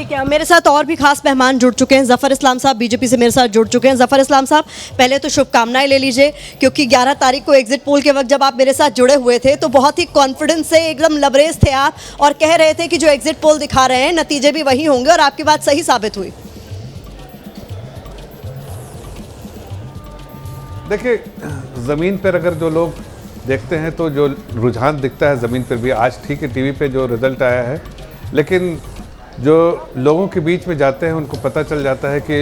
ठीक है, मेरे साथ और भी खास मेहमान जुड़ चुके हैं। ज़फ़र इस्लाम साहब बीजेपी से मेरे साथ जुड़ चुके हैं। ज़फ़र इस्लाम साहब, पहले तो शुभकामनाएं ले लीजिए, क्योंकि 11 तारीख को एग्जिट पोल के वक्त जब आप मेरे साथ जुड़े हुए थे तो बहुत ही कॉन्फिडेंस से एकदम लबरेज थे आप, और कह रहे थे कि जो एग्जिट पोल दिखा रहे हैं नतीजे भी वही होंगे, और आपकी बात सही साबित हुई। देखिए, ज़मीन पर अगर जो लोग देखते हैं तो जो रुझान दिखता है ज़मीन पर भी, आज ठीक है टीवी पे जो रिज़ल्ट आया है, लेकिन जो लोगों के बीच में जाते हैं उनको पता चल जाता है कि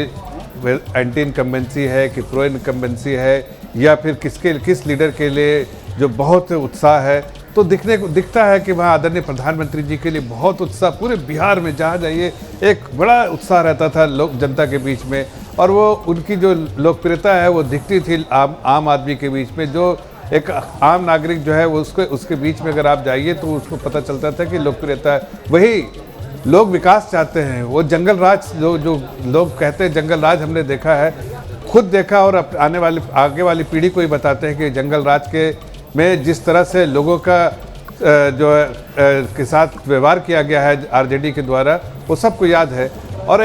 एंटी इनकम्बेंसी है कि प्रो इनकम्बेंसी है, या फिर किस लीडर के लिए जो बहुत उत्साह है। तो दिखता है कि वहाँ आदरणीय प्रधानमंत्री जी के लिए बहुत उत्साह, पूरे बिहार में जहाँ जाइए एक बड़ा उत्साह रहता था लोग जनता के बीच में, और वो उनकी जो लोकप्रियता है वो दिखती थी आम आदमी के बीच में। जो एक आम नागरिक जो है वो उसके बीच में अगर आप जाइए तो उसको पता चलता था कि लोकप्रियता है। वही लोग विकास चाहते हैं, वो जंगल राज जो लोग कहते हैं जंगल राज हमने देखा है, खुद देखा, और आगे वाली पीढ़ी को ही बताते हैं कि जंगल राज में जिस तरह से लोगों का के साथ व्यवहार किया गया है आरजेडी के द्वारा, वो सबको याद है। और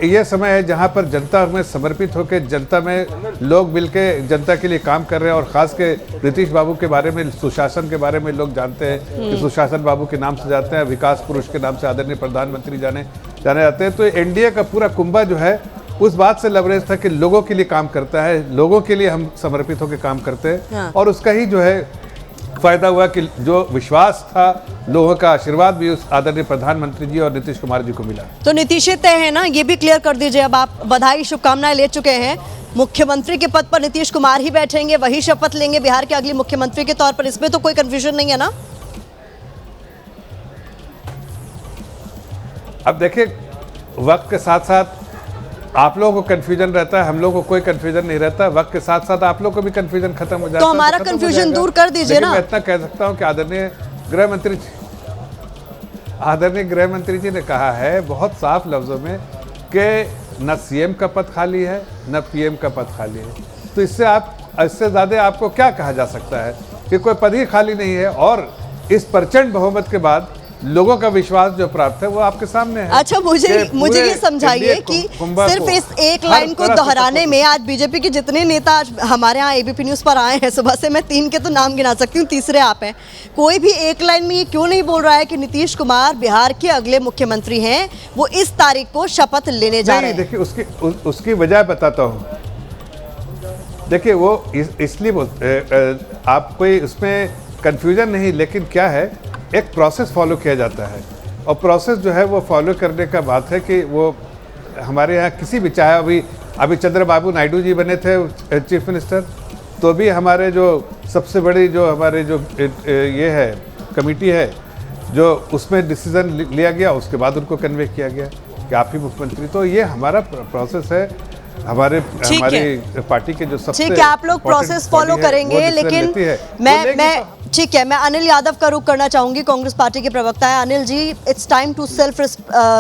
ये समय है जहाँ पर जनता में समर्पित होकर जनता में लोग मिलके जनता के लिए काम कर रहे हैं, और ख़ास के नीतीश बाबू के बारे में, सुशासन के बारे में लोग जानते हैं कि सुशासन बाबू के नाम से जाते हैं, विकास पुरुष के नाम से आदरणीय प्रधानमंत्री जाने जाते हैं। तो एनडीए का पूरा कुंभा जो है उस बात से लबरेज था कि लोगों के लिए काम करता है, लोगों के लिए हम समर्पित होकर काम करते हैं, और उसका ही जो है फायदा हुआ कि जो विश्वास था, लोगों का आशीर्वाद भी उस आदरणीय प्रधानमंत्री जी और नीतीश कुमार जी को मिला। तो नीतीश तय है ना, ये भी क्लियर कर दीजिए। अब आप बधाई शुभकामनाएं ले चुके हैं, मुख्यमंत्री के पद पर नीतीश कुमार ही बैठेंगे, वही शपथ लेंगे बिहार के अगले मुख्यमंत्री के तौर पर, इसमें तो कोई कंफ्यूजन नहीं है ना? अब देखिए, वक्त के साथ साथ आप लोगों को कंफ्यूजन रहता है, हम लोगों को कोई कंफ्यूजन नहीं रहता। वक्त के साथ साथ आप लोगों को भी कंफ्यूजन खत्म हो जाता है। तो हमारा कंफ्यूजन दूर कर दीजिए ना। मैं इतना कह सकता हूं कि आदरणीय गृह मंत्री जी ने कहा है बहुत साफ लफ्जों में कि न सीएम का पद खाली है न पीएम का पद खाली है। तो इससे ज़्यादा आपको क्या कहा जा सकता है कि कोई पद ही खाली नहीं है, और इस प्रचंड बहुमत के बाद लोगों का विश्वास जो प्राप्त है वो आपके सामने है। अच्छा, मुझे ये समझाइए कि सिर्फ इस एक लाइन को दोहराने में आज बीजेपी के जितने नेता आज हमारे यहाँ एबीपी न्यूज़ पर आए हैं सुबह से, मैं 3 के तो नाम गिना सकती हूँ, तीसरे आप हैं, कोई भी एक लाइन में ये क्यों नहीं बोल रहा है कि नीतीश कुमार बिहार के अगले मुख्यमंत्री हैं, वो इस तारीख को शपथ लेने जा रहे हैं? देखिए, उसकी वजह बताता हूँ। देखिए, वो इसलिए आप कोई उसमें कन्फ्यूजन नहीं, लेकिन क्या है, एक प्रोसेस फॉलो किया जाता है, और प्रोसेस जो है वो फॉलो करने का बात है कि वो हमारे यहाँ किसी भी, चाहे अभी चंद्रबाबू नायडू जी बने थे चीफ मिनिस्टर, तो भी हमारे जो सबसे बड़ी जो हमारे जो ये है कमेटी है, जो उसमें डिसीजन लिया गया, उसके बाद उनको कन्वे किया गया कि आप ही मुख्यमंत्री। तो ये हमारा प्रोसेस है, हमारी पार्टी के जो सबसे ठीक है, आप लोग प्रोसेस फॉलो करेंगे, लेकिन मैं ठीक है, मैं अनिल यादव का रुख करना चाहूंगी, कांग्रेस पार्टी के प्रवक्ता है। Anil ji, it's time to self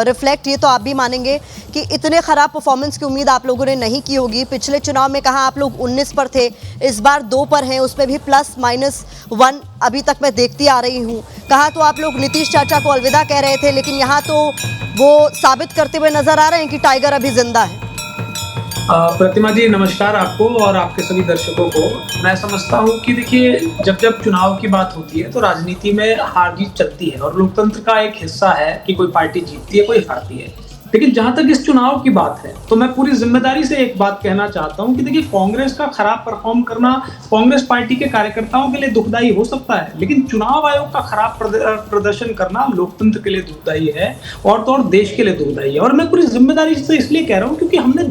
reflect. ये तो आप भी मानेंगे कि इतने खराब परफॉर्मेंस की उम्मीद आप लोगों ने नहीं की होगी। पिछले चुनाव में कहा आप लोग 19 पर थे, इस बार 2 पर हैं, उसमें भी +-1 अभी तक मैं देखती आ रही हूँ। कहा तो आप लोग नीतीश चाचा को अलविदा कह रहे थे, लेकिन यहाँ तो वो साबित करते हुए नजर आ रहे हैं कि टाइगर अभी जिंदा है। प्रतिमा जी, नमस्कार आपको और आपके सभी दर्शकों को। मैं समझता हूँ कि देखिए, जब चुनाव की बात होती है तो राजनीति में हार जीत चलती है, और लोकतंत्र का एक हिस्सा है कि कोई पार्टी जीतती है, कोई हारती है। लेकिन जहां तक इस चुनाव की बात है तो मैं पूरी जिम्मेदारी से एक बात कहना चाहता हूं कि देखिए, कांग्रेस का खराब परफॉर्म करना कांग्रेस पार्टी के कार्यकर्ताओं के लिए दुखदायी हो सकता है, लेकिन चुनाव आयोग का खराब प्रदर्शन करना लोकतंत्र के लिए दुखदायी है, और तो और देश के लिए दुखदायी है। और मैं पूरी जिम्मेदारी से इसलिए कह रहा हूं क्योंकि हमने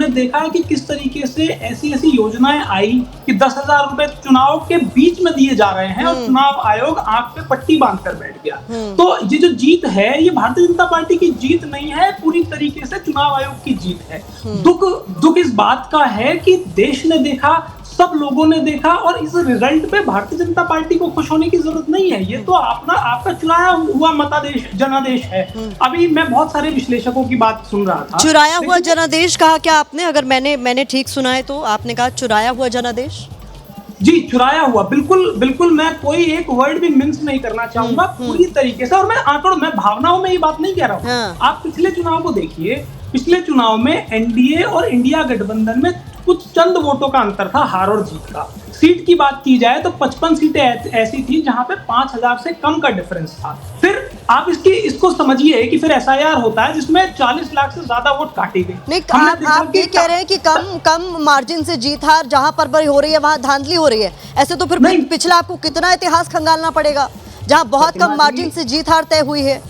देखा है कि किस तरीके से ऐसी योजनाएं आई कि 10,000 रुपए चुनाव के बीच में दिए जा रहे हैं, और चुनाव आयोग आंख पे पट्टी बांध कर बैठ गया। तो ये जो जीत है, ये भारतीय जनता पार्टी की जीत नहीं है, पूरी तरीके से चुनाव आयोग की जीत है। दुख इस बात का है कि देश ने देखा, सब लोगों ने देखा, और इस रिजल्ट पे भारतीय जनता पार्टी को खुश होने की जरूरत नहीं है। ये तो आपका चुराया हुआ मतादेश, जनादेश है। अभी मैं बहुत सारे विश्लेषकों की बात सुन रहा था। चुराया हुआ जनादेश कहा क्या आपने? अगर मैंने ठीक सुना है तो आपने कहा चुराया हुआ जनादेश। जी, चुराया हुआ, बिल्कुल बिल्कुल, मैं कोई एक वर्ड भी मिन्स नहीं करना चाहूंगा पूरी तरीके से। और मैं आंकड़ों में भावनाओं में ये बात नहीं कह रहा हूँ। हाँ। आप पिछले चुनाव को देखिए, पिछले चुनाव में एनडीए और इंडिया गठबंधन में कुछ चंद वोटों का अंतर था, हार और जीत का। सीट की बात की जाए तो 55 सीटें ऐसी थी जहां पे 5000 से कम का डिफरेंस था। फिर आप इसको समझिए कि फिर एसआईआर होता है जिसमें 40 लाख से ज्यादा वोट काटे गए। नहीं, आप ये कह रहे हैं कि कम मार्जिन से जीत हार जहां पर हो रही है वहां धांधली हो रही है। ऐसे तो फिर पिछला आपको कितना इतिहास खंगालना पड़ेगा जहां बहुत कम मार्जिन से जीत हार तय हुई है।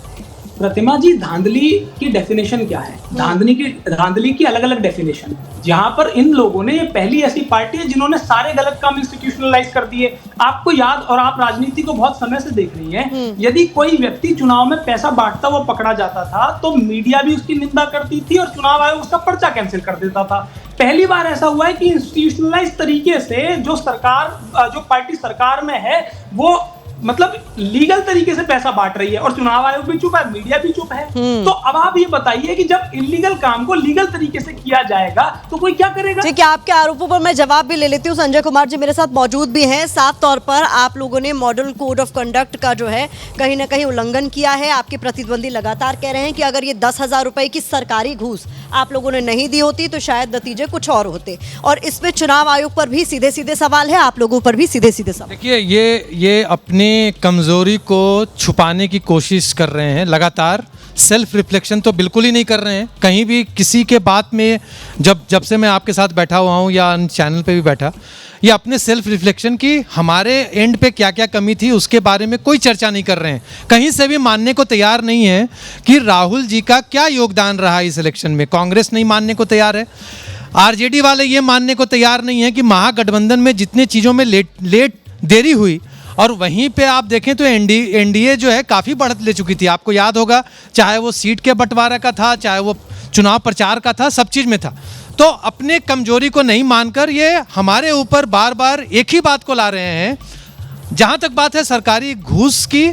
प्रतिमा जी, धांधली की डेफिनेशन क्या है? धांधली की अलग अलग डेफिनेशन। जहां पर इन लोगों ने, ये पहली ऐसी पार्टी है जिन्होंने सारे गलत काम इंस्टीट्यूशनलाइज कर दिए। आपको याद, और आप राजनीति को बहुत समय से देख रही हैं, यदि कोई व्यक्ति चुनाव में पैसा बांटता हुआ पकड़ा जाता था तो मीडिया भी उसकी निंदा करती थी और चुनाव आयोग उसका पर्चा कैंसिल कर देता था। पहली बार ऐसा हुआ है कि इंस्टीट्यूशनलाइज तरीके से जो पार्टी सरकार में है वो मतलब लीगल तरीके से पैसा बांट रही है, और चुनाव आयोग भी चुप है, मीडिया भी चुप है। तो अब आप ये बताइए कि जब इलीगल काम को लीगल तरीके से किया जाएगा तो कोई क्या करेगा? ठीक है, आपके आरोपों पर मैं जवाब भी ले लेती हूँ। संजय कुमार जी मेरे साथ मौजूद भी हैं। साफ तौर पर आप लोगों ने मॉडल कोड ऑफ कंडक्ट का जो है कहीं ना कहीं उल्लंघन किया है। आपके प्रतिद्वंदी लगातार कह रहे हैं कि अगर ये 10,000 रुपए की सरकारी घूस आप लोगों ने नहीं दी होती तो शायद नतीजे कुछ और होते। और इसमें चुनाव आयोग पर भी सीधे सीधे सवाल है, आप लोगों पर भी सीधे सीधे सवाल। देखिए, ये अपनी कमजोरी को छुपाने की कोशिश कर रहे हैं लगातार। सेल्फ रिफ्लेक्शन तो बिल्कुल ही नहीं कर रहे हैं। कहीं भी किसी के बात में जब से मैं आपके साथ बैठा हुआ हूँ या चैनल पे भी बैठा, ये अपने सेल्फ रिफ्लेक्शन की हमारे एंड पे क्या क्या कमी थी उसके बारे में कोई चर्चा नहीं कर रहे हैं। कहीं से भी मानने को तैयार नहीं है कि राहुल जी का क्या योगदान रहा इस इलेक्शन में। कांग्रेस नहीं मानने को तैयार है, आरजेडी वाले ये मानने को तैयार नहीं है कि महागठबंधन में जितने चीज़ों में लेट देरी हुई, और वहीं पे आप देखें तो एनडीए जो है काफ़ी बढ़त ले चुकी थी। आपको याद होगा, चाहे वो सीट के बंटवारा का था, चाहे वो चुनाव प्रचार का था, सब चीज़ में था। तो अपने कमजोरी को नहीं मानकर ये हमारे ऊपर बार बार एक ही बात को ला रहे हैं। जहाँ तक बात है सरकारी घूस की,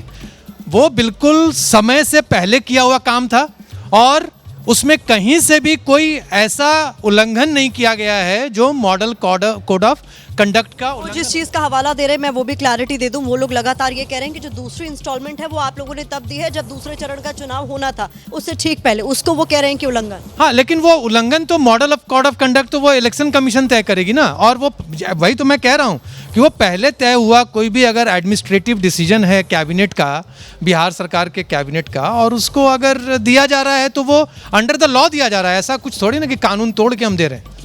वो बिल्कुल समय से पहले किया हुआ काम था और उसमें कहीं से भी कोई ऐसा उल्लंघन नहीं किया गया है जो मॉडल कोड ऑफ कंडक्ट का वो जिस चीज़ का हवाला दे रहे हैं, मैं वो भी क्लैरिटी दे दूं। वो लोग लगातार ये कह रहे हैं कि जो दूसरी इंस्टॉलमेंट है वो आप लोगों ने तब दी है जब दूसरे चरण का चुनाव होना था, उससे ठीक पहले। उसको वो कह रहे हैं कि उल्लंघन। हाँ, लेकिन वो उल्लंघन तो model of code of conduct तो वो इलेक्शन कमीशन तय करेगी ना। और वो वही तो मैं कह रहा हूँ कि वो पहले तय हुआ कोई भी अगर एडमिनिस्ट्रेटिव डिसीजन है कैबिनेट का, बिहार सरकार के कैबिनेट का, और उसको अगर दिया जा रहा है तो वो अंडर द लॉ दिया जा रहा है। ऐसा कुछ थोड़ी ना कि कानून तोड़ के हम दे रहे हैं।